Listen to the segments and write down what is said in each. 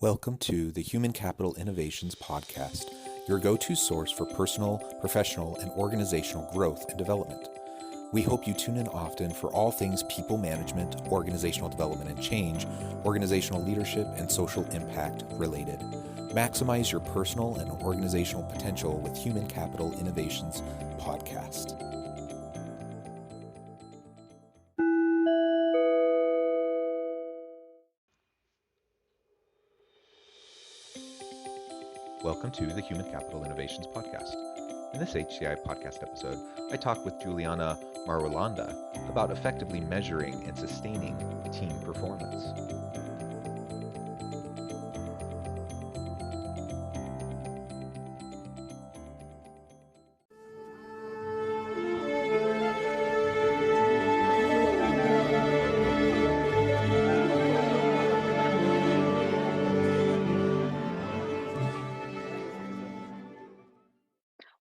Welcome to the Human Capital Innovations Podcast, your go-to source for personal, professional, and organizational growth and development. We hope you tune in often for all things people management, organizational development and change, organizational leadership, and social impact related. Maximize your personal and organizational potential with Human Capital Innovations Podcast. Welcome to the Human Capital Innovations Podcast. In this HCI podcast episode, I talk with Juliana Marulanda about effectively measuring and sustaining team performance.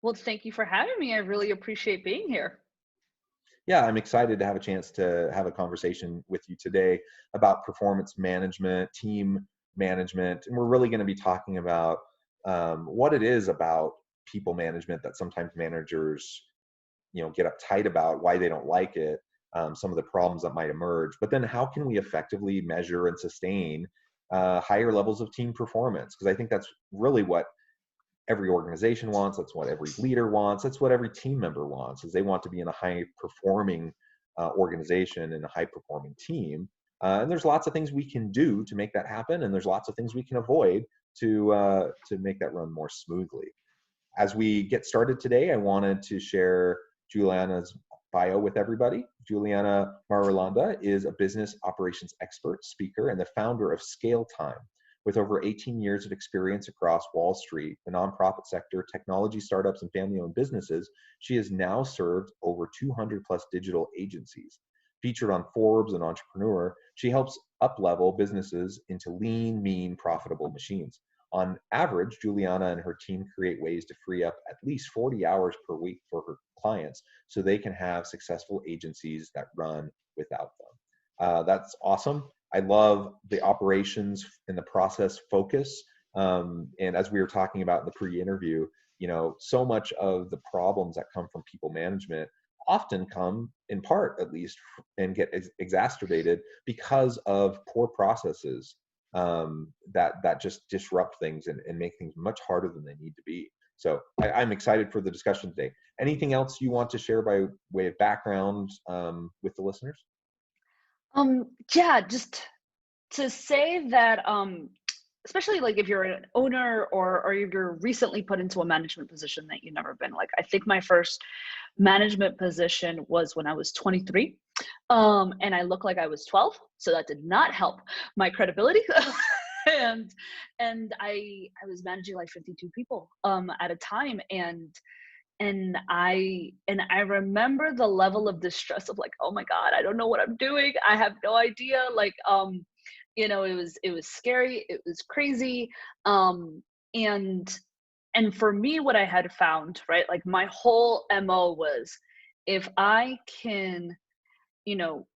Well, thank you for having me. I really appreciate being here. Yeah, I'm excited to have a chance to have a conversation with you today about performance management, team management, and we're really going to be talking about what it is about people management that sometimes managers, get uptight about, why they don't like it, some of the problems that might emerge. But then, how can we effectively measure and sustain higher levels of team performance? Because I think that's really what every organization wants. That's what every leader wants. That's what every team member wants, is they want to be in a high performing organization and a high performing team. And there's lots of things we can do to make that happen. And there's lots of things we can avoid to make that run more smoothly. As we get started today, I wanted to share Juliana's bio with everybody. Juliana Marulanda is a business operations expert, speaker, and the founder of Scale Time. With over 18 years of experience across Wall Street, the nonprofit sector, technology startups, and family-owned businesses, she has now served over 200 plus digital agencies. Featured on Forbes and Entrepreneur, she helps up-level businesses into lean, mean, profitable machines. On average, Juliana and her team create ways to free up at least 40 hours per week for her clients so they can have successful agencies that run without them. That's awesome. I love the operations and the process focus. And as we were talking about in the pre-interview, so much of the problems that come from people management often come, in part at least, and get exacerbated because of poor processes that just disrupt things and make things much harder than they need to be. So I'm excited for the discussion today. Anything else you want to share by way of background with the listeners? Yeah, just to say that, especially like if you're an owner or you're recently put into a management position that you've never been. Like, I think my first management position was when I was 23, and I looked like I was 12, so that did not help my credibility. and I was managing like 52 people at a time, and I remember the level of distress of like, oh my God, I don't know what I'm doing. I have no idea. Like, it was scary. It was crazy. And for me, what I had found, right, like my whole MO was, if I can, you know,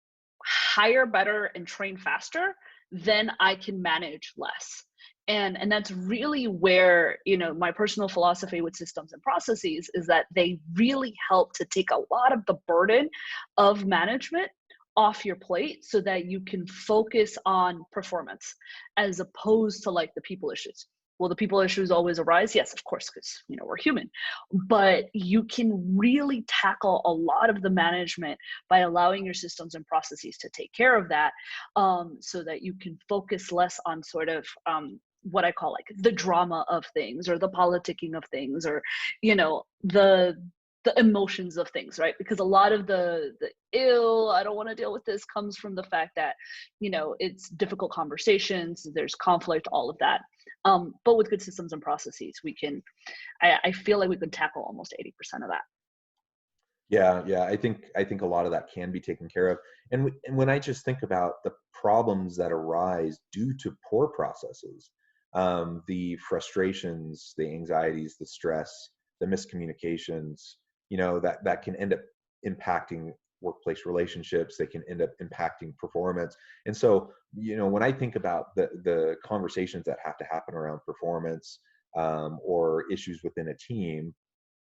hire better and train faster, then I can manage less. And that's really where, my personal philosophy with systems and processes is that they really help to take a lot of the burden of management off your plate so that you can focus on performance as opposed to like the people issues. Well, the people issues always arise. Yes, of course, because, we're human, but you can really tackle a lot of the management by allowing your systems and processes to take care of that, so that you can focus less on sort of, what I call like the drama of things or the politicking of things, or, the emotions of things, right? Because a lot of the I don't want to deal with this comes from the fact that, it's difficult conversations, there's conflict, all of that. But with good systems and processes, I feel like we can tackle almost 80% of that. Yeah. I think a lot of that can be taken care of. And when I just think about the problems that arise due to poor processes, the frustrations, the anxieties, the stress, the miscommunications, that can end up impacting workplace relationships. They can end up impacting performance. And so, when I think about the conversations that have to happen around performance, or issues within a team,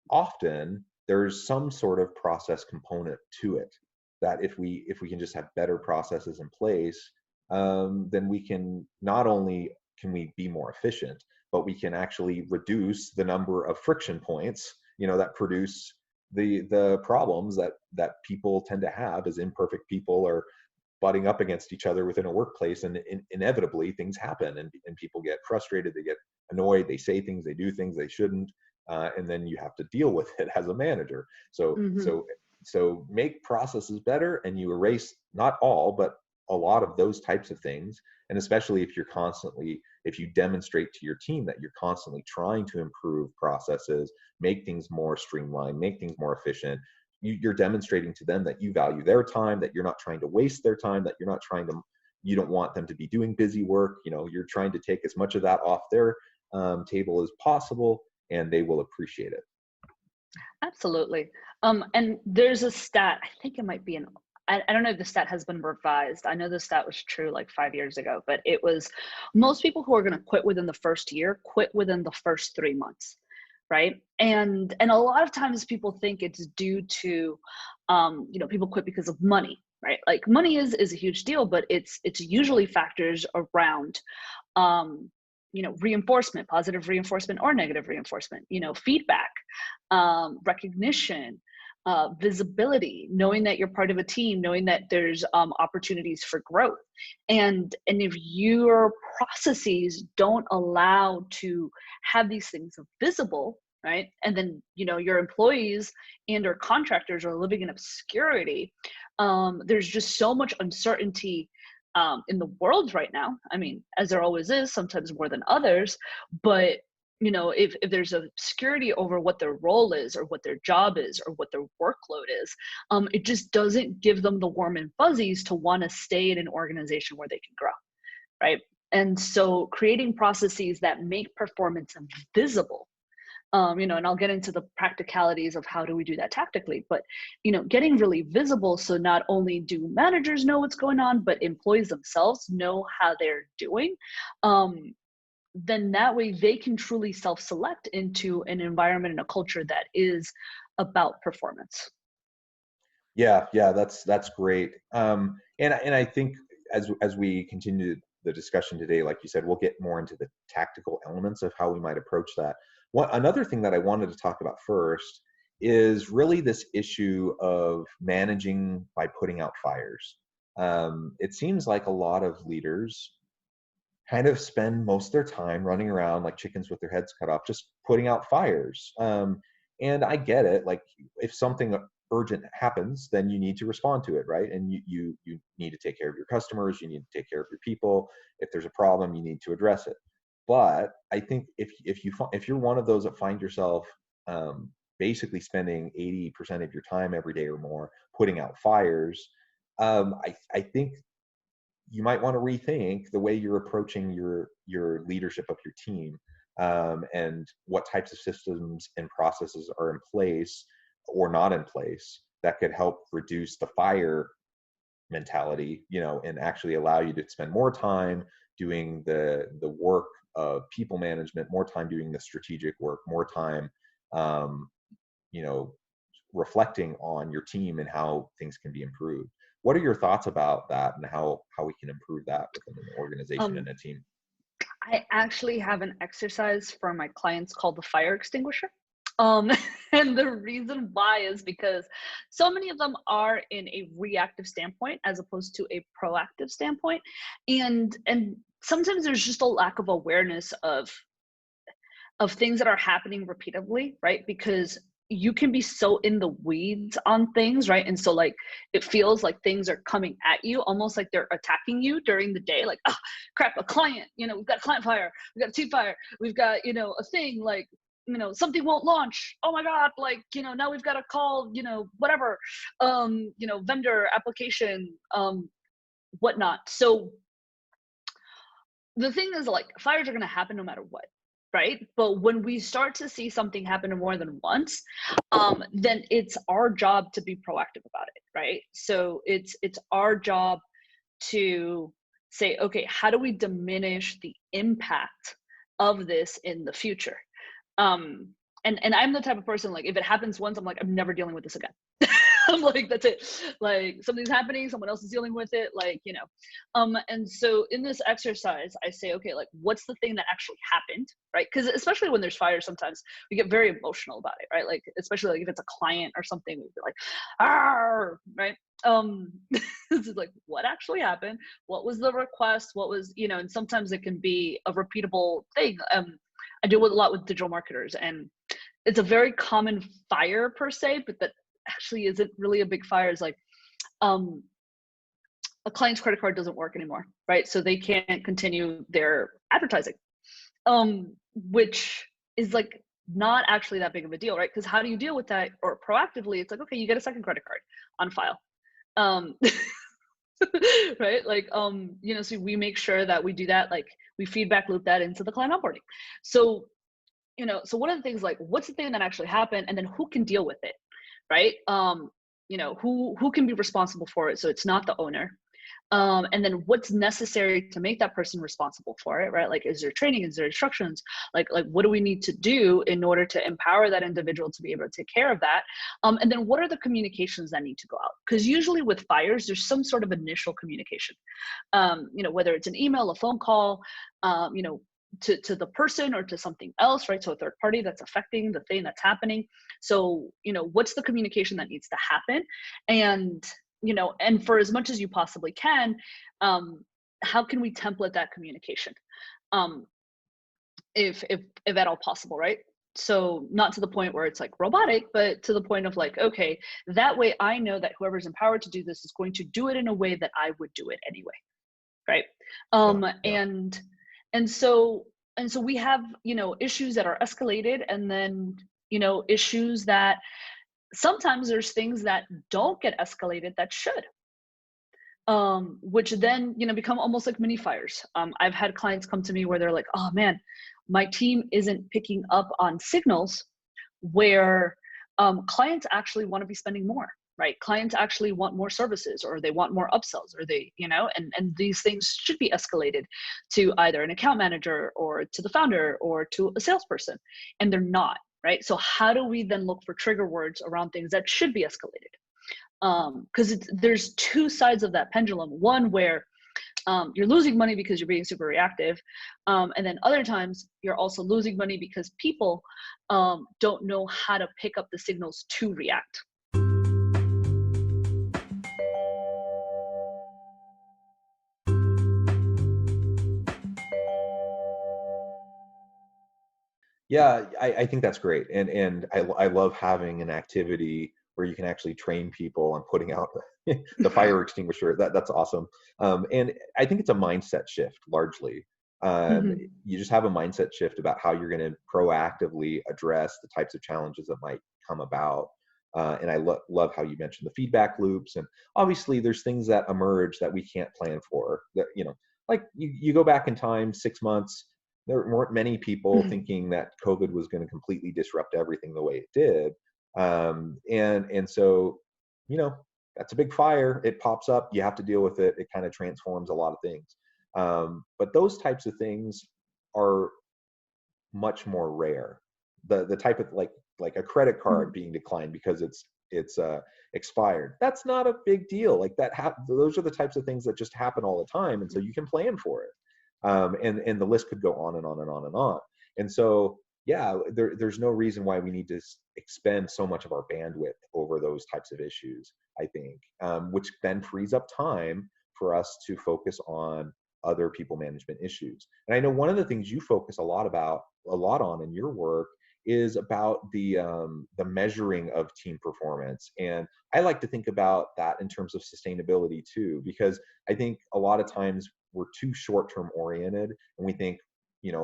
often there's some sort of process component to it, that if we can just have better processes in place, then we can not only can we be more efficient, but we can actually reduce the number of friction points, that produce the problems that people tend to have as imperfect people are butting up against each other within a workplace, and inevitably things happen, and people get frustrated, they get annoyed, they say things, they do things they shouldn't, and then you have to deal with it as a manager. So Hmm. so make processes better, and you erase not all, but a lot of those types of things. And especially if you demonstrate to your team that you're constantly trying to improve processes, make things more streamlined, make things more efficient, you're demonstrating to them that you value their time, that you're not trying to waste their time, that you don't want them to be doing busy work. You're trying to take as much of that off their table as possible, and they will appreciate it. Absolutely. And there's a stat, I think it might be I don't know if the stat has been revised. I know the stat was true like 5 years ago, but it was most people who are going to quit within the first year quit within the first 3 months, right? And a lot of times people think it's due to, people quit because of money, right? Like money is a huge deal, but it's usually factors around, um, reinforcement, positive reinforcement or negative reinforcement, feedback, recognition, visibility, knowing that you're part of a team, knowing that there's opportunities for growth. And if your processes don't allow to have these things visible, right? And then, your employees and or contractors are living in obscurity. There's just so much uncertainty in the world right now. I mean, as there always is, sometimes more than others, but if there's obscurity over what their role is or what their job is or what their workload is, it just doesn't give them the warm and fuzzies to want to stay in an organization where they can grow, right? And so creating processes that make performance visible, and I'll get into the practicalities of how do we do that tactically, but getting really visible, so not only do managers know what's going on, but employees themselves know how they're doing. Then that way they can truly self-select into an environment and a culture that is about performance. Yeah, that's great. And I think as we continue the discussion today, like you said, we'll get more into the tactical elements of how we might approach that. Another thing that I wanted to talk about first is really this issue of managing by putting out fires. It seems like a lot of leaders kind of spend most of their time running around like chickens with their heads cut off, just putting out fires. And I get it. Like if something urgent happens, then you need to respond to it, right? And you need to take care of your customers. You need to take care of your people. If there's a problem, you need to address it. But I think if you're one of those that find yourself basically spending 80% of your time every day or more putting out fires, I think you might want to rethink the way you're approaching your leadership of your team, and what types of systems and processes are in place or not in place that could help reduce the fire mentality, and actually allow you to spend more time doing the work of people management, more time doing the strategic work, more time, um, you know, reflecting on your team and how things can be improved. What are your thoughts about that, and how we can improve that within an organization um, and a team? I actually have an exercise for my clients called the fire extinguisher. And the reason why is because so many of them are in a reactive standpoint as opposed to a proactive standpoint. And sometimes there's just a lack of awareness of things that are happening repeatedly, right? Because you can be so in the weeds on things, right? And so like it feels like things are coming at you almost like they're attacking you during the day, like, oh crap, a client, we've got a client fire, we've got a team fire, we've got, a thing like, something won't launch, oh my god, like, now we've got to call, whatever, vendor application, whatnot. So the thing is, like, fires are going to happen no matter what. right? But when we start to see something happen more than once, then it's our job to be proactive about it, right? So it's our job to say, okay, how do we diminish the impact of this in the future? And I'm the type of person, like, if it happens once, I'm like, I'm never dealing with this again. I'm like, that's it. Like, something's happening, someone else is dealing with it, like, and so in this exercise, I say, okay, like, what's the thing that actually happened, right? Because especially when there's fire, sometimes we get very emotional about it, right? Like, especially like if it's a client or something, we'd be like, ah, right? This is like, what actually happened? What was the request? What was, and sometimes it can be a repeatable thing. I deal with a lot with digital marketers, and it's a very common fire per se, but that actually isn't really a big fire. Is like, um, a client's credit card doesn't work anymore, right? So they can't continue their advertising, which is like not actually that big of a deal, right? Because how do you deal with that? Or proactively, it's like, okay, you get a second credit card on file. Um, right? Like, so we make sure that we do that, like we feedback loop that into the client onboarding. So, so one of the things, like, what's the thing that actually happened, and then who can deal with it, right? Who can be responsible for it, so it's not the owner. And then what's necessary to make that person responsible for it, right? Like, is there training, is there instructions, like what do we need to do in order to empower that individual to be able to take care of that? And then what are the communications that need to go out? Because usually with fires, there's some sort of initial communication, whether it's an email, a phone call, to the person or to something else, right? So a third party that's affecting the thing that's happening. So, what's the communication that needs to happen? And, and for as much as you possibly can, how can we template that communication? Um, if at all possible, right? So not to the point where it's like robotic, but to the point of like, okay, that way I know that whoever's empowered to do this is going to do it in a way that I would do it anyway, right? Yeah, yeah. And so we have, issues that are escalated, and then, issues that sometimes there's things that don't get escalated that should, which then, become almost like mini fires. I've had clients come to me where they're like, oh man, my team isn't picking up on signals where clients actually want to be spending more, right? Clients actually want more services, or they want more upsells, or they, and these things should be escalated to either an account manager or to the founder or to a salesperson, and they're not, right? So how do we then look for trigger words around things that should be escalated? Because there's two sides of that pendulum. One where you're losing money because you're being super reactive, and then other times you're also losing money because people don't know how to pick up the signals to react. Yeah, I think that's great, and I love having an activity where you can actually train people on putting out the fire extinguisher. That's awesome, and I think it's a mindset shift largely. Mm-hmm. You just have a mindset shift about how you're going to proactively address the types of challenges that might come about. And I love how you mentioned the feedback loops, and obviously there's things that emerge that we can't plan for. That like you go back in time 6 months. There weren't many people thinking that COVID was going to completely disrupt everything the way it did. And so, you know, that's a big fire. It pops up. You have to deal with it. It kind of transforms a lot of things. But those types of things are much more rare. The type of like a credit card being declined because it's expired. That's not a big deal. Like those are the types of things that just happen all the time, and so you can plan for it. And the list could go on and on and on and on. And so yeah, there's no reason why we need to expend so much of our bandwidth over those types of issues. I think, which then frees up time for us to focus on other people management issues. And I know one of the things you focus a lot on in your work is about the measuring of team performance. And I like to think about that in terms of sustainability too, because I think a lot of times we're too short-term oriented, and we think,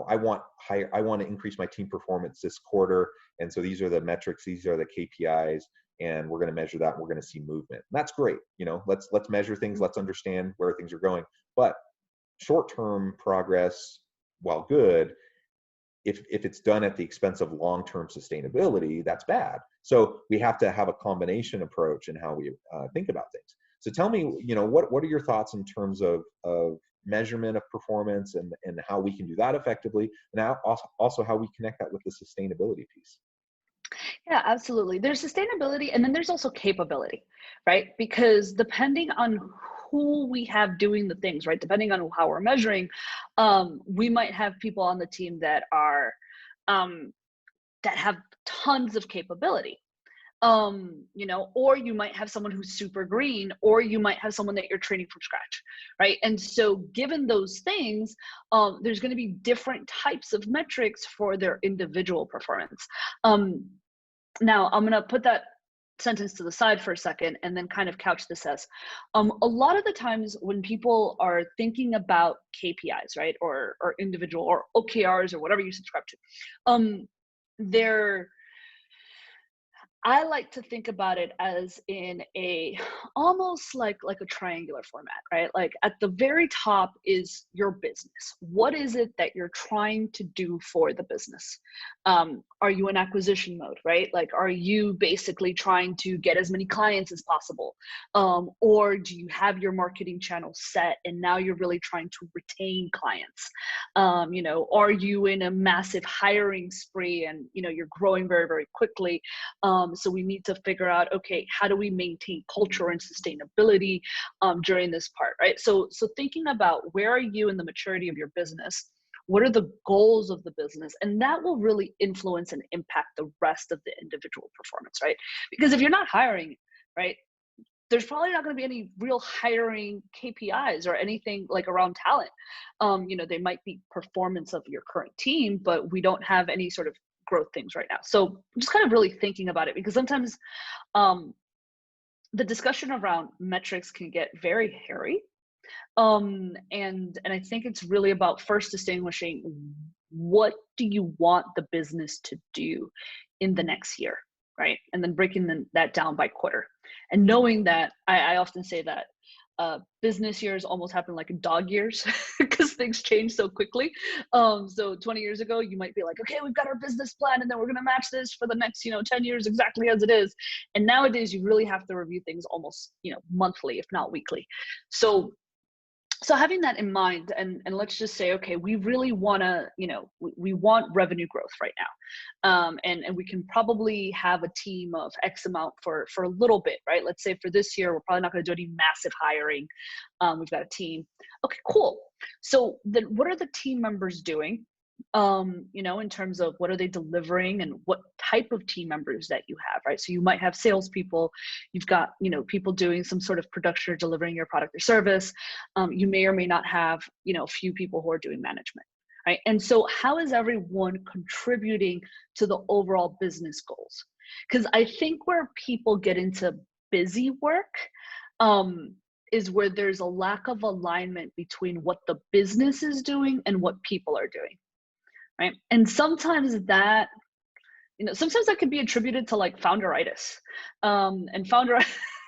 I want to increase my team performance this quarter, and so these are the metrics, these are the KPIs, and we're going to measure that, and we're going to see movement. And that's great. Let's measure things, let's understand where things are going. But short-term progress, while good, if it's done at the expense of long-term sustainability, that's bad. So we have to have a combination approach in how we think about things. So tell me, what are your thoughts in terms of measurement of performance and how we can do that effectively, and also how we connect that with the sustainability piece? Yeah, absolutely. There's sustainability and then there's also capability, right? Because depending on who we have doing the things, right? Depending on how we're measuring, we might have people on the team um, that have tons of capability. Or you might have someone who's super green, or you might have someone that you're training from scratch, right? And so given those things, there's going to be different types of metrics for their individual performance. Now I'm going to put that sentence to the side for a second and then kind of couch this as a lot of the times when people are thinking about KPIs, right, or individual or OKRs or whatever you subscribe to, they're I like to think about it as in a almost like a triangular format, right? Like at the very top is your business. What is it that you're trying to do for the business? Are you in acquisition mode, right? Like, are you basically trying to get as many clients as possible? Or do you have your marketing channel set and now you're really trying to retain clients? Are you in a massive hiring spree and, you're growing very, very quickly? So we need to figure out, okay, how do we maintain culture and sustainability during this part, right? So thinking about where are you in the maturity of your business? What are the goals of the business? And that will really influence and impact the rest of the individual performance, right? Because if you're not hiring, right, there's probably not going to be any real hiring KPIs or anything like around talent. They might be performance of your current team, but we don't have any sort of growth things right now. So I'm just kind of really thinking about it because sometimes the discussion around metrics can get very hairy. And I think it's really about first distinguishing what do you want the business to do in the next year, right? And then breaking that down by quarter. And knowing that, I often say that business years almost happen like dog years because things change so quickly. So 20 years ago, you might be like, okay, we've got our business plan and then we're going to match this for the next, 10 years exactly as it is. And nowadays you really have to review things almost, monthly, if not weekly. So having that in mind, and let's just say, okay, we really want to, we want revenue growth right now. And we can probably have a team of X amount for a little bit, right? Let's say for this year, we're probably not going to do any massive hiring. We've got a team. Okay, cool. So then what are the team members doing? In terms of what are they delivering and what type of team members that you have, right? So you might have salespeople, you've got, people doing some sort of production or delivering your product or service. You may or may not have, a few people who are doing management, right? And so how is everyone contributing to the overall business goals? Because I think where people get into busy work, is where there's a lack of alignment between what the business is doing and what people are doing. Right. And sometimes that can be attributed to like founderitis. And founders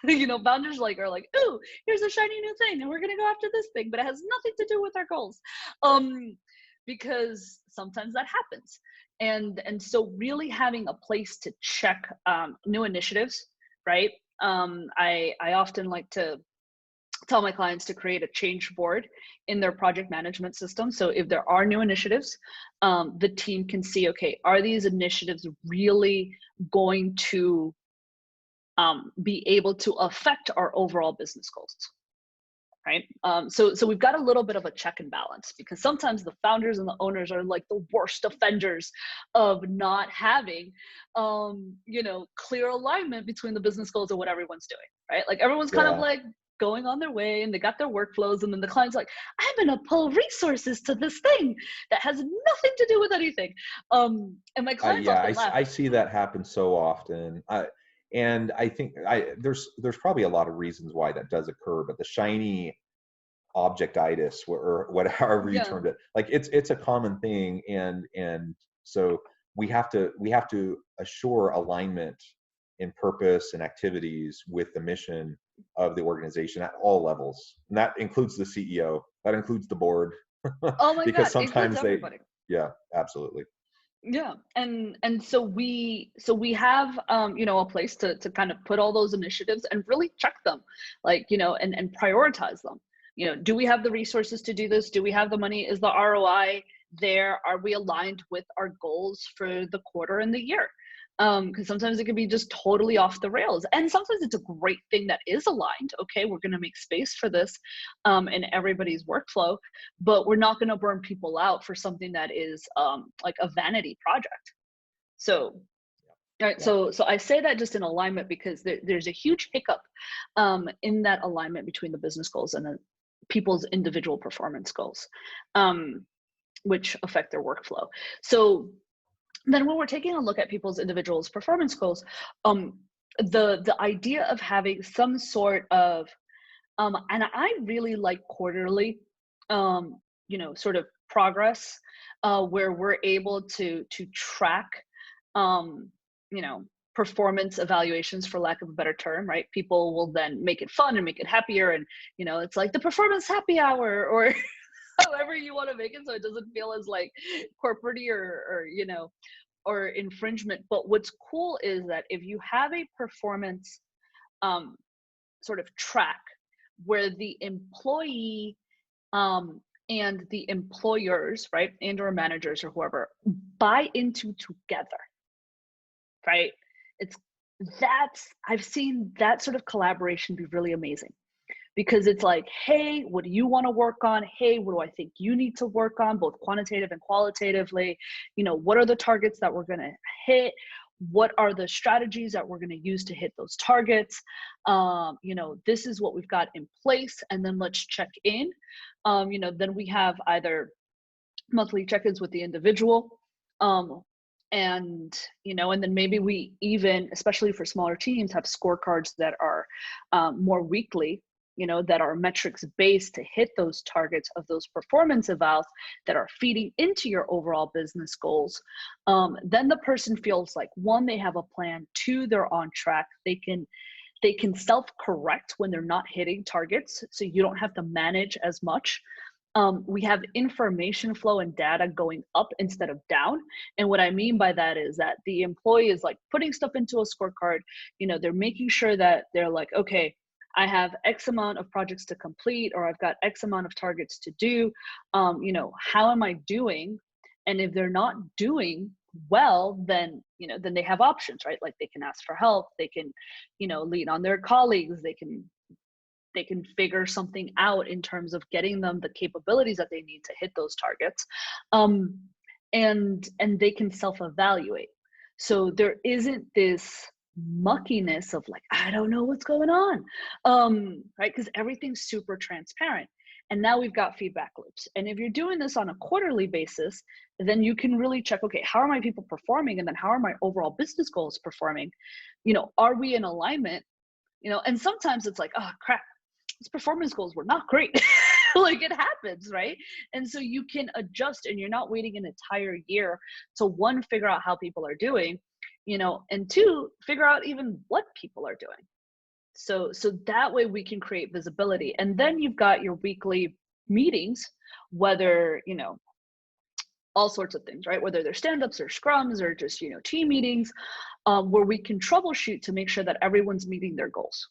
are like, oh, here's a shiny new thing and we're going to go after this thing, but it has nothing to do with our goals. Because sometimes that happens. And so really having a place to check new initiatives, right? I often like to tell my clients to create a change board in their project management system. So if there are new initiatives, the team can see, okay, are these initiatives really going to be able to affect our overall business goals, right? So we've got a little bit of a check and balance because sometimes the founders and the owners are like the worst offenders of not having, clear alignment between the business goals and what everyone's doing, right? Like everyone's kind of like going on their way and they got their workflows, and then the client's like, I'm gonna pull resources to this thing that has nothing to do with anything. And my clients often laugh. I see that happen so often. And I think there's probably a lot of reasons why that does occur, but the shiny objectitis or whatever you termed it, like it's a common thing, and so we have to assure alignment in purpose and activities with the mission of the organization at all levels, and that includes the CEO, that includes the board. Oh my because God, sometimes everybody. yeah, absolutely. Yeah, and so we have a place to kind of put all those initiatives and really check them, like and prioritize them. Do we have the resources to do this? Do we have the money? Is the ROI there? Are we aligned with our goals for the quarter and the year? Because sometimes it can be just totally off the rails, and sometimes it's a great thing that is aligned. Okay, we're going to make space for this in everybody's workflow, but we're not going to burn people out for something that is like a vanity project. So, right, Yeah. so I say that just in alignment because there's a huge hiccup in that alignment between the business goals and the people's individual performance goals, um, which affect their workflow. So then when we're taking a look at people's individuals performance goals, the idea of having some sort of and I really like quarterly, sort of progress, where we're able to track, um, you know, performance evaluations, for lack of a better term, right? People will then make it fun and make it happier, and it's like the performance happy hour, or however you want to make it, so it doesn't feel as like corporate or infringement. But what's cool is that if you have a performance um, sort of track where the employee and the employers, right, and or managers or whoever buy into together, right? It's that's I've seen that sort of collaboration be really amazing, because it's like, hey, what do you want to work on? Hey, what do I think you need to work on, both quantitative and qualitatively? What are the targets that we're going to hit? What are the strategies that we're going to use to hit those targets? This is what we've got in place, and then let's check in. Then we have either monthly check-ins with the individual, and then maybe we even, especially for smaller teams, have scorecards that are more weekly, that are metrics based to hit those targets of those performance evals that are feeding into your overall business goals. Then the person feels like, one, they have a plan, two, they're on track. They can self-correct when they're not hitting targets, so you don't have to manage as much. We have information flow and data going up instead of down. And what I mean by that is that the employee is like putting stuff into a scorecard. They're making sure that they're like, okay, I have X amount of projects to complete, or I've got X amount of targets to do. How am I doing? And if they're not doing well, then they have options, right? Like they can ask for help. They can, lean on their colleagues. They can figure something out in terms of getting them the capabilities that they need to hit those targets, and they can self-evaluate. So there isn't this muckiness of like, I don't know what's going on, right? Because everything's super transparent. And now we've got feedback loops, and if you're doing this on a quarterly basis, then you can really check, okay, how are my people performing, and then how are my overall business goals performing? Are we in alignment? And sometimes it's like, oh crap, these performance goals were not great. Like, it happens, right? And so you can adjust, and you're not waiting an entire year to, one, figure out how people are doing, and two, figure out even what people are doing. So that way we can create visibility. And then you've got your weekly meetings, whether, all sorts of things, right? Whether they're stand-ups or scrums or just, team meetings, where we can troubleshoot to make sure that everyone's meeting their goals.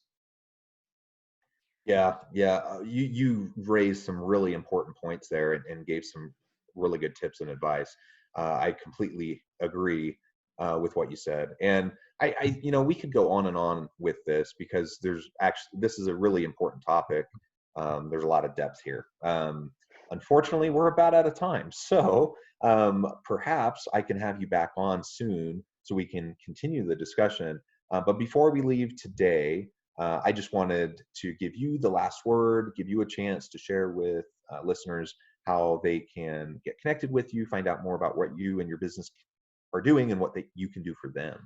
Yeah, yeah. You raised some really important points there, and gave some really good tips and advice. I completely agree with what you said, and we could go on and on with this, because this is a really important topic. There's a lot of depth here. Unfortunately, we're about out of time, so perhaps I can have you back on soon so we can continue the discussion. But before we leave today, I just wanted to give you the last word, give you a chance to share with listeners how they can get connected with you, find out more about what you and your business are doing, and what you can do for them.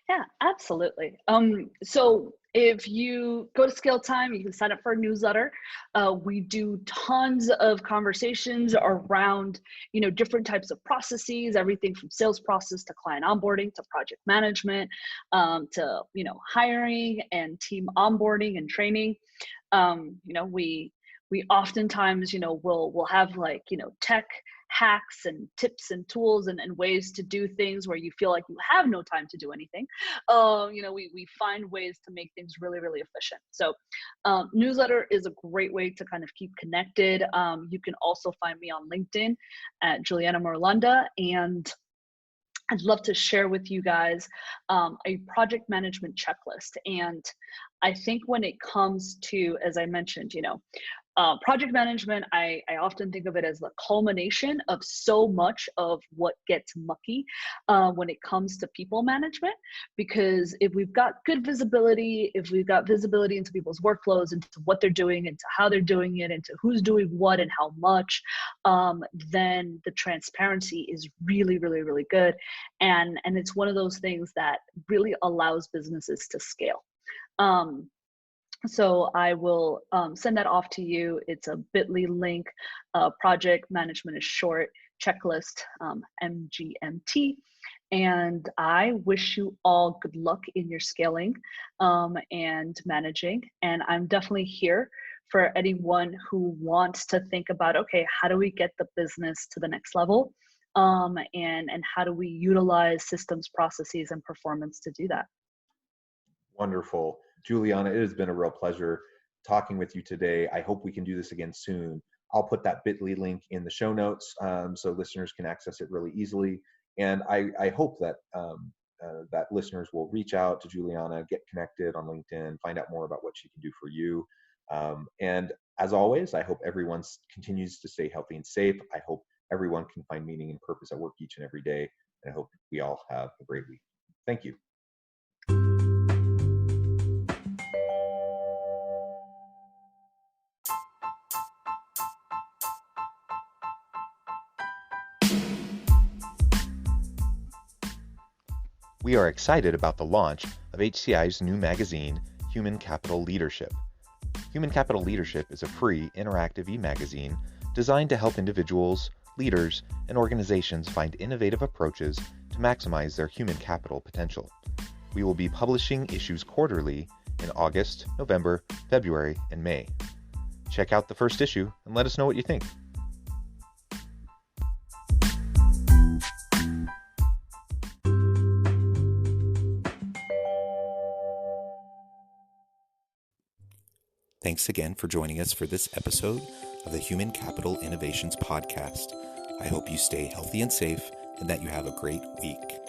Yeah, absolutely. So if you go to Scale Time, you can sign up for a newsletter. We do tons of conversations around, different types of processes, everything from sales process to client onboarding to project management, to, hiring and team onboarding and training. We oftentimes, we'll have like, tech hacks and tips and tools and ways to do things where you feel like you have no time to do anything. We find ways to make things really, really efficient. So newsletter is a great way to kind of keep connected. You can also find me on LinkedIn at Juliana Marulanda, and I'd love to share with you guys a project management checklist. And I think when it comes to, as I mentioned, project management, I often think of it as the culmination of so much of what gets mucky when it comes to people management. Because if we've got good visibility, if we've got visibility into people's workflows, into what they're doing, into how they're doing it, into who's doing what and how much, then the transparency is really, really, really good. And it's one of those things that really allows businesses to scale. So I will send that off to you. It's a bit.ly link. Project management is short, checklist, MGMT. And I wish you all good luck in your scaling and managing. And I'm definitely here for anyone who wants to think about, okay, how do we get the business to the next level? And how do we utilize systems, processes, and performance to do that? Wonderful. Juliana, it has been a real pleasure talking with you today. I hope we can do this again soon. I'll put that bit.ly link in the show notes so listeners can access it really easily. And I hope that that listeners will reach out to Juliana, get connected on LinkedIn, find out more about what she can do for you. And as always, I hope everyone continues to stay healthy and safe. I hope everyone can find meaning and purpose at work each and every day. And I hope we all have a great week. Thank you. We are excited about the launch of HCI's new magazine, Human Capital Leadership. Human Capital Leadership is a free, interactive e-magazine designed to help individuals, leaders, and organizations find innovative approaches to maximize their human capital potential. We will be publishing issues quarterly in August, November, February, and May. Check out the first issue and let us know what you think. Thanks again for joining us for this episode of the Human Capital Innovations Podcast. I hope you stay healthy and safe and that you have a great week.